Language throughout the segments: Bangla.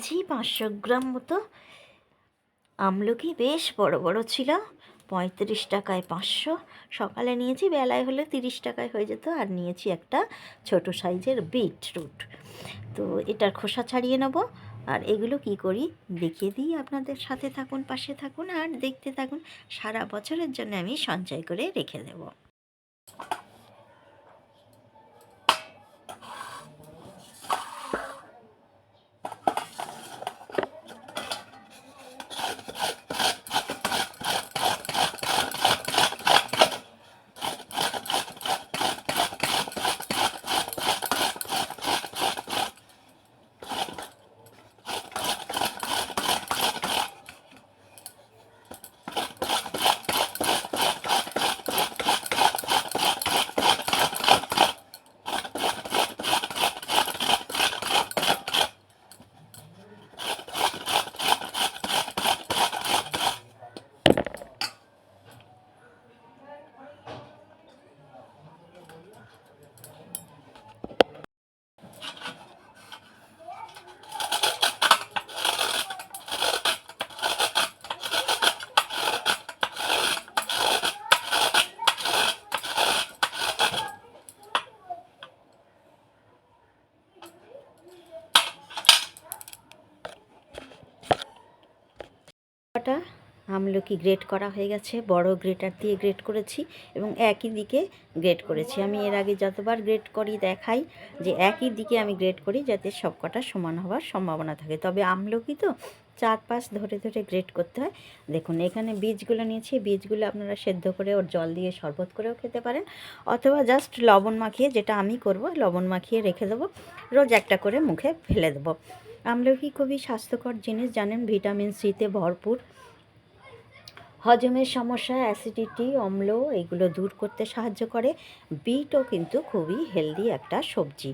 নিয়েছি 500 গ্রাম মতো আমলকি, বেশ বড় বড় ছিল। 35 টাকায় 500। সকালে নিয়েছি, বেলায় হলে 30 টাকায় হয়ে যেত। আর নিয়েছি একটা ছোট সাইজের বিটরুট। তো এটার খোসা ছাড়িয়ে নেব। আর এগুলো কি করি দেখিয়ে দিই আপনাদের, সাথে থাকুন, পাশে থাকুন আর দেখতে থাকুন। সারা বছরের জন্য আমি সঞ্চয় করে রেখে দেব। আমলকি গ্রেট করা হয়ে গেছে, বড় গ্রেটার দিয়ে গ্রেট করেছি এবং একই দিকে গ্রেট করেছি। আমি এর আগে যতবার গ্রেট করি দেখাই যে একই দিকে আমি গ্রেট করি, যাতে সবকটা সমান হওয়ার সম্ভাবনা থাকে। তবে আমলকি তো 4-5 ধরে ধরে গ্রেট করতে হয়। দেখুন এখানে বীজগুলো নিয়েছি, বীজগুলো আপনারা সেদ্ধ করে ওর জল দিয়ে শরবত করেও খেতে পারেন, অথবা জাস্ট লবণ মাখিয়ে, যেটা আমি করব, লবণ মাখিয়ে রেখে দেবো, রোজ একটা করে মুখে ফেলে দেবো। আমলকি খুবই স্বাস্থ্যকর জিনিস, জানেন, ভিটামিন সিতে ভরপুর। হজমের সমস্যা, অ্যাসিডিটি, অম্ল এগুলো দূর করতে সাহায্য করে। বিটও কিন্তু খুবই হেলদি একটা সবজি।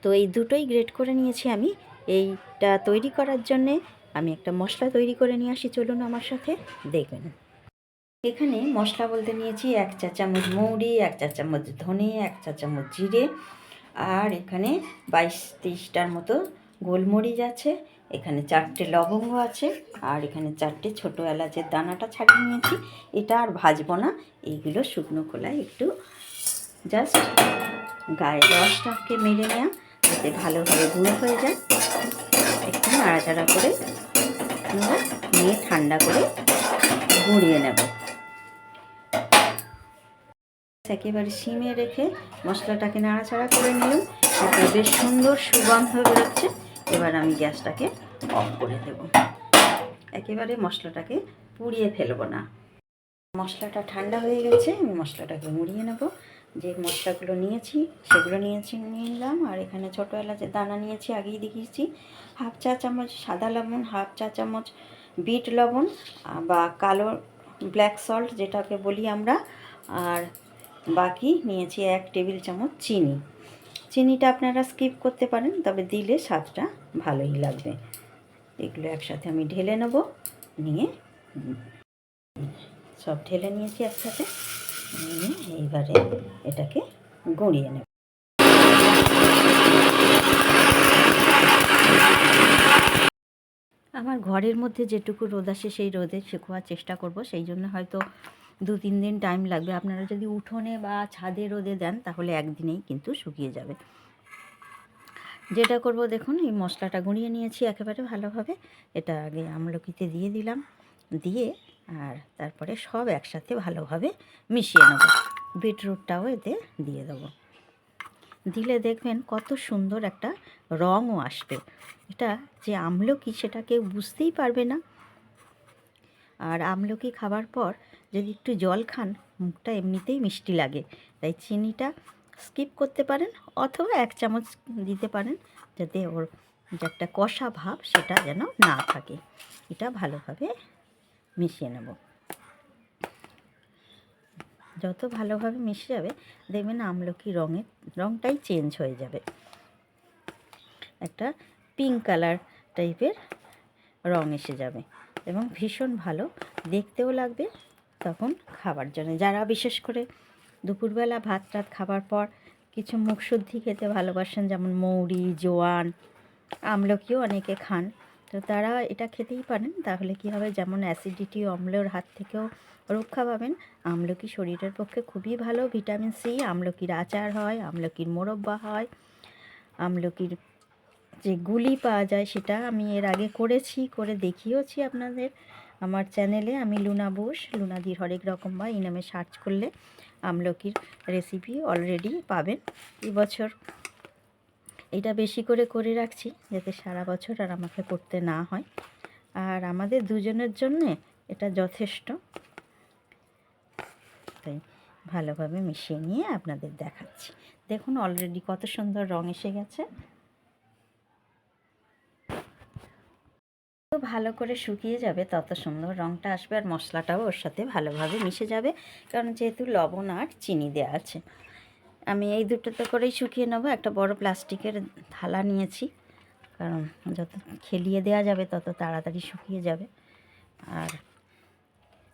তো এই দুটোই গ্রেট করে নিয়েছি আমি। এইটা তৈরি করার জন্যে আমি একটা মশলা তৈরি করে নিয়ে আসি, চলুন আমার সাথে দেখবেন। এখানে মশলা বলতে নিয়েছি 1 চা চামচ মৌরি, 1 চা চামচ ধনে, 1 চা চামচ জিরে, আর এখানে 22-23টার মতো গোলমরিচ আছে, এখানে 4টে লবঙ্গ আছে, আর এখানে 4টে ছোটো এলাচের দানাটা ছাড়িয়ে নিয়েছি। এটা আর ভাজবো না, এইগুলো শুকনো খোলায় একটু জাস্ট গায়ে রসটাকে মেরে নেওয়া, যাতে ভালোভাবে গুঁড়ো হয়ে যায়। একটু নাড়াচাড়া করে নিয়ে ঠান্ডা করে গুঁড়িয়ে নেব। একেবারে সিমে রেখে মশলাটাকে নাড়াচাড়া করে নিলাম। এটা বেশ সুন্দর সুগন্ধ বেরোচ্ছে। এবার আমি গ্যাসটাকে অফ করে দেব। একেবারে মশলাটাকে পুড়িয়ে ফেলবো না। মশলাটা ঠান্ডা হয়ে গেছে, আমি মশলাটাকে মুড়িয়ে নেব। যে মশলাগুলো নিয়েছি সেগুলো নিয়ে নিলাম। আর এখানে ছোটো এলাচের দানা নিয়েছি, আগেই দেখিয়েছি। 1/2 চা চামচ সাদা লবণ, 1/2 চা চামচ বিট লবণ বা কালো ব্ল্যাক সল্ট যেটাকে বলি আমরা, আর বাকি নিয়েছি 1 টেবিল চামচ চিনি। চিনিটা আপনারা স্কিপ করতে পারেন, তবে দিলে স্বাদটা ভালোই লাগবে। এগুলো একসাথে আমি ঢেলে নেব, নিয়ে সব ঢেলে নিয়েছি একসাথে, নিয়ে এইবারে এটাকে গুঁড়িয়ে নেব। আমার ঘরের মধ্যে যেটুকু রোদ আসে সেই রোদে শুকোয়ার চেষ্টা করব, সেই জন্য হয়তো 2-3 দিন টাইম লাগবে। আপনারা যদি উঠোনে বা ছাদে রোদে দেন তাহলে একদিনেই কিন্তু শুকিয়ে যাবে। যেটা করব দেখুন, এই মশলাটা গুঁড়িয়ে নিয়েছি একেবারে ভালোভাবে। এটা আগে আমলকিতে দিয়ে দিলাম, দিয়ে আর তারপরে সব একসাথে ভালোভাবে মিশিয়ে নেব। বিটরুটটাও এতে দিয়ে দেবো। দিলে দেখবেন কত সুন্দর একটা রঙও আসবে। এটা যে আমলকি সেটা কেউ বুঝতেই পারবে না। আর আমলকি খাবার পর যদি একটু জল খান, মুখটা এমনিতেই মিষ্টি লাগে। তাই চিনিটা স্কিপ করতে পারেন, অথবা 1 চামচ দিতে পারেন, যাতে ওর যে একটা কষা ভাব সেটা যেন না থাকে। এটা ভালোভাবে মিশিয়ে নেব। যত ভালোভাবে মিশে যাবে দেখবেন আমলকি রঙটাই চেঞ্জ হয়ে যাবে, একটা পিঙ্ক কালার টাইপের রঙ এসে যাবে এবং ভীষণ ভালো দেখতেও লাগবে তখন খাবার জন্য। যারা বিশেষ করে দুপুরবেলা ভাত টাত খাবার পর কিছু মুখশুদ্ধি খেতে ভালোবাসেন, যেমন মৌরি, জোয়ান, আমলকিও অনেকে খান, তো তারা এটা খেতেই পারেন। তাহলে কী হবে, যেমন অ্যাসিডিটি অম্লের হাত থেকেও রক্ষা পাবেন। আমলকি শরীরের পক্ষে খুবই ভালো, ভিটামিন সি। আমলকির আচার হয়, আমলকির মোরব্বা হয়, আমলকির যে গুলি পাওয়া যায় সেটা আমি এর আগে করেছি, করে দেখিয়েওছি আপনাদের আমার চ্যানেলে। আমি লুনা বোস, লুনাদির হরেক রকম বা এই নামে সার্চ করলে আমলকির রেসিপি অলরেডি পাবেন। এবছর এটা বেশি করে করে রাখছি যাতে সারা বছর আর আমাকে করতে না হয়, আর আমাদের দুজনের জন্যে এটা যথেষ্ট। তাই ভালোভাবে মিশিয়ে নিয়ে আপনাদের দেখাচ্ছি। দেখুন অলরেডি কত সুন্দর রং এসে গেছে। তো ভালো করে শুকিয়ে যাবে তত সুন্দর রঙটা আসবে, আর মশলাটাও ওর সাথে ভালোভাবে মিশে যাবে, কারণ যেহেতু লবণ আর চিনি দেওয়া আছে। আমি এই দুটোতে করেই শুকিয়ে নেব। একটা বড় প্লাস্টিকের থালা নিয়েছি, কারণ যত খেলিয়ে দেওয়া যাবে তত তাড়াতাড়ি শুকিয়ে যাবে, আর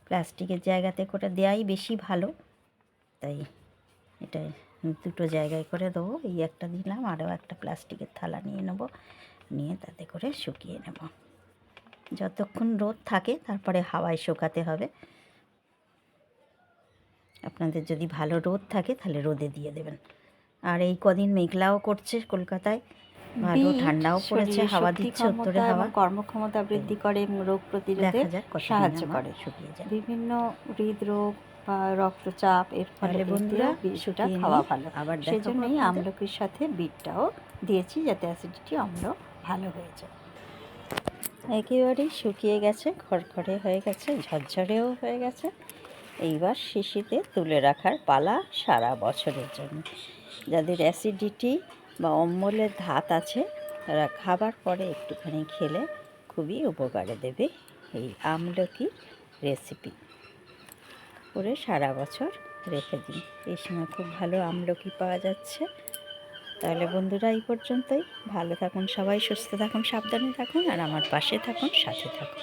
প্লাস্টিকের জায়গাতে করে দেওয়াই বেশি ভালো। তাই এটা দুটো জায়গায় করে দেবো। এই একটা দিলাম, আরও একটা প্লাস্টিকের থালা নিয়ে নেব, নিয়ে তাতে করে শুকিয়ে নেব। যতক্ষণ রোদ থাকে তারপরে হাওয়ায় শুকাতে হবে। আপনাদের যদি ভালো রোদ থাকে তাহলে রোদে দিয়ে দেবেন। আর এই কদিন মেঘলাও করছে কলকাতায়, ভালো ঠান্ডাও পড়েছে, হাওয়া দিচ্ছে উত্তরে হাওয়া, কর্মক্ষমতা বৃদ্ধি করে এবং রোগ প্রতিরোধে সাহায্য করে। শুকিয়ে যায়। বিভিন্ন হৃদরোগ বা রক্তচাপ এর ফলে বন্ধুরা বিটটা খাওয়া ভালো। আবার সেজন্যই আমলকির সাথে বিটটাও দিয়েছি, যাতে অ্যাসিডিটি অম্ল ভালো হয়ে যায়। একেবারেই শুকিয়ে গেছে, খড়খড়ে হয়ে গেছে, ঝরঝরেও হয়ে গেছে। এইবার শিশিতে তুলে রাখার পালা সারা বছরের জন্য। যাদের অ্যাসিডিটি বা অম্বলের ধাত আছে তারা খাবার পরে একটুখানি খেলে খুবই উপকারে দেবে এই আমলকি রেসিপি। করে সারা বছর রেখে দিন। এই সময় খুব ভালো আমলকি পাওয়া যাচ্ছে। তাহলে বন্ধুরা এই পর্যন্তই। ভালো থাকুন সবাই, সুস্থ থাকুন, সাবধানে থাকুন, আর আমার পাশে থাকুন, সাথে থাকুন।